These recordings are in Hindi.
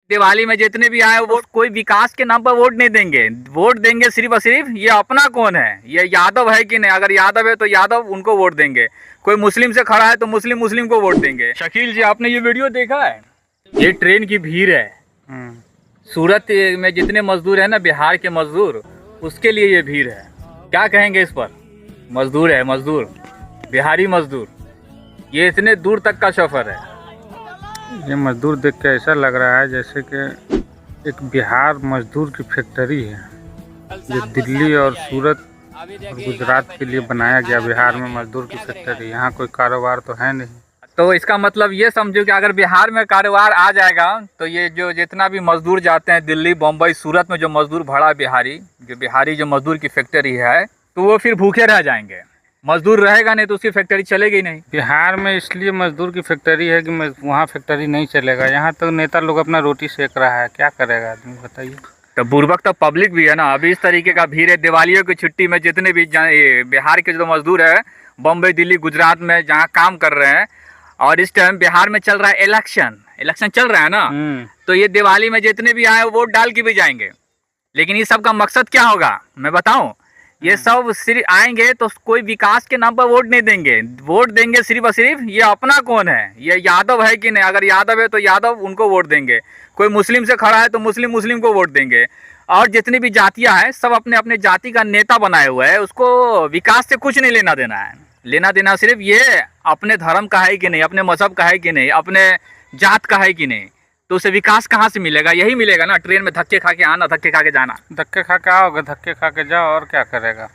दिवाली में जितने भी आए वो कोई विकास के नाम पर वोट नहीं देंगे। वोट देंगे सिर्फ और सिर्फ ये अपना कौन है, ये यादव है कि नहीं। अगर यादव है तो यादव, उनको वोट देंगे। कोई मुस्लिम से खड़ा है तो मुस्लिम को वोट देंगे। शकील जी, आपने ये वीडियो देखा है? ये ट्रेन की भीड़ है। सूरत में जितने मजदूर है ना, बिहार के मजदूर, उसके लिए ये भीड़ है। क्या कहेंगे इस पर? मजदूर है, मजदूर, बिहारी मजदूर, ये इतने दूर तक का सफर है। ये मजदूर देख के ऐसा लग रहा है जैसे कि एक बिहार मजदूर की फैक्ट्री है। ये दिल्ली और सूरत और गुजरात के लिए बनाया गया बिहार में मजदूर की फैक्ट्री। यहाँ कोई कारोबार तो है नहीं। तो इसका मतलब ये समझो कि अगर बिहार में कारोबार आ जाएगा तो ये जो जितना भी मजदूर जाते हैं दिल्ली, बम्बई, सूरत में जो मजदूर भड़ा बिहारी, जो मजदूर की फैक्ट्री है, तो वो फिर भूखे रह जाएंगे। मजदूर रहेगा नहीं तो उसकी फैक्ट्री चलेगी नहीं। बिहार में इसलिए मजदूर की फैक्ट्री है कि वहाँ फैक्ट्री नहीं चलेगा। यहाँ तो नेता लोग अपना रोटी सेक रहा है, क्या करेगा आदमी बताइए। तो बुर्बक तो पब्लिक भी है ना। अभी इस तरीके का भीड़ है दिवालियों की छुट्टी में। जितने भी बिहार के जो मजदूर है बम्बई, दिल्ली, गुजरात में जहाँ काम कर रहे हैं, और इस टाइम बिहार में चल रहा है इलेक्शन चल रहा है ना, तो ये दिवाली में जितने भी आए वोट डाल के भी जाएंगे। लेकिन ये सब का मकसद क्या होगा मैं बताऊं? ये सब सिर्फ आएंगे तो कोई विकास के नाम पर वोट नहीं देंगे। वोट देंगे सिर्फ और सिर्फ ये अपना कौन है, ये यादव है कि नहीं। अगर यादव है तो यादव, उनको वोट देंगे। कोई मुस्लिम से खड़ा है तो मुस्लिम को वोट देंगे। और जितनी भी जातियां हैं सब अपने अपने जाति का नेता बनाए हुए हैं। उसको विकास से कुछ नहीं लेना देना है। लेना देना सिर्फ ये अपने धर्म का है कि नहीं, अपने मजहब का है कि नहीं, अपने जात का है कि नहीं। तो उसे विकास कहाँ से मिलेगा? यही मिलेगा ना, ट्रेन में धक्के खा के आना, धक्के खा के जाना। धक्के खा के आओगे, धक्के खा के जाओ, और क्या करेगा?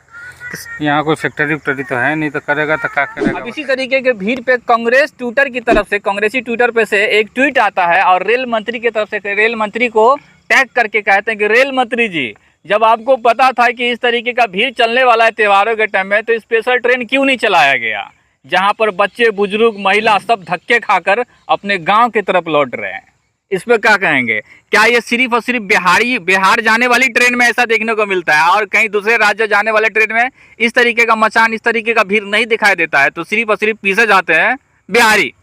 यहाँ कोई फैक्ट्री तो है नहीं, तो करेगा तो क्या करेगा? अब इसी तरीके के भीड़ पे कांग्रेस ट्विटर की तरफ से, कांग्रेसी ट्विटर पे से एक ट्वीट आता है और रेल मंत्री की तरफ से रेल मंत्री को टैग करके कहते हैं कि रेल मंत्री जी, जब आपको पता था कि इस तरीके का भीड़ चलने वाला है त्योहारों के टाइम में, तो स्पेशल ट्रेन क्यों नहीं चलाया गया, जहाँ पर बच्चे, बुजुर्ग, महिला सब धक्के खाकर अपने गाँव की तरफ लौट रहे हैं। इस पर क्या कहेंगे? क्या ये सिर्फ और सिर्फ बिहार जाने वाली ट्रेन में ऐसा देखने को मिलता है और कहीं दूसरे राज्य जाने वाले ट्रेन में इस तरीके का मचान, इस तरीके का भीड़ नहीं दिखाई देता है? तो सिर्फ और सिर्फ पीछे जाते हैं बिहारी।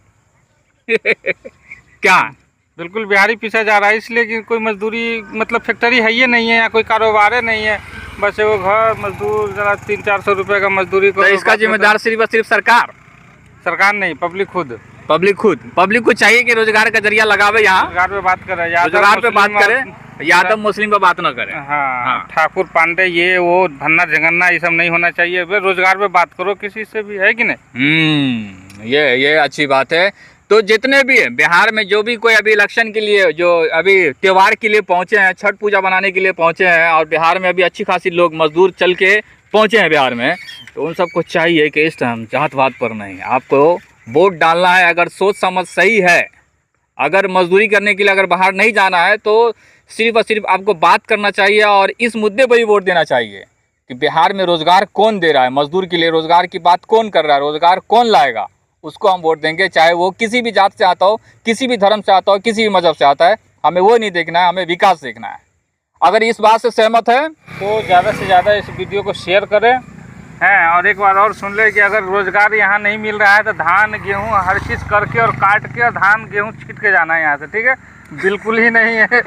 क्या बिल्कुल बिहारी पीछा जा रहा है, इसलिए कि कोई मजदूरी मतलब फैक्ट्री है ही नहीं है, या कोई कारोबार नहीं है। बस वो घर मजदूर जरा 300-400 रुपए का मजदूरी को। तो इसका जिम्मेदार सिर्फ और सिर्फ सरकार नहीं, पब्लिक खुद। पब्लिक को चाहिए कि रोजगार का जरिया लगावे। यहाँ रोजगार पे बात करे, रोजगार पे बात करे, यादव मुस्लिम पे बात न करे। हाँ। ठाकुर पांडे ये वो भन्ना झगन्ना ये सब नहीं होना चाहिए। रोजगार पे बात करो किसी से भी, है कि नहीं? ये अच्छी बात है। तो जितने भी बिहार में जो भी कोई अभी इलेक्शन के लिए, जो अभी त्योहार के लिए पहुंचे हैं, छठ पूजा बनाने के लिए पहुंचे हैं, और बिहार में अभी अच्छी खासी लोग मजदूर चल के पहुंचे हैं बिहार में, तो उन सबको चाहिए कि इस टाइम जातवाद पर नहीं, आपको वोट डालना है। अगर सोच समझ सही है, अगर मजदूरी करने के लिए अगर बाहर नहीं जाना है, तो सिर्फ और सिर्फ आपको बात करना चाहिए और इस मुद्दे पर ही वोट देना चाहिए कि बिहार में रोजगार कौन दे रहा है, मजदूर के लिए रोजगार की बात कौन कर रहा है, रोजगार कौन लाएगा, उसको हम वोट देंगे। चाहे वो किसी भी जात से आता हो, किसी भी धर्म से आता हो, किसी भी मजहब से आता है, हमें वो नहीं देखना है, हमें विकास देखना है। अगर इस बात से सहमत है तो ज़्यादा से ज़्यादा इस वीडियो को शेयर करें हैं। और एक बार और सुन ले कि अगर रोजगार यहाँ नहीं मिल रहा है तो धान गेहूँ हर चीज़ करके और काट के धान गेहूँ छीट के जाना है यहाँ से, ठीक है? बिल्कुल ही नहीं है।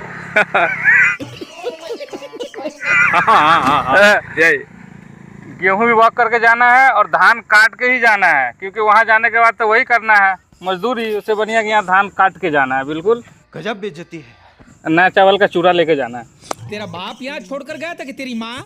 गेहूँ भी वॉक करके जाना है और धान काट के ही जाना है, क्योंकि वहाँ जाने के बाद तो वही करना है मजदूरी। उससे बढ़िया कि यहाँ धान काट के जाना है। बिल्कुल गजब बेइज्जती है। नया चावल का चूड़ा लेके जाना है। तेरा बाप यहाँ छोड़कर गया था कि तेरी माँ?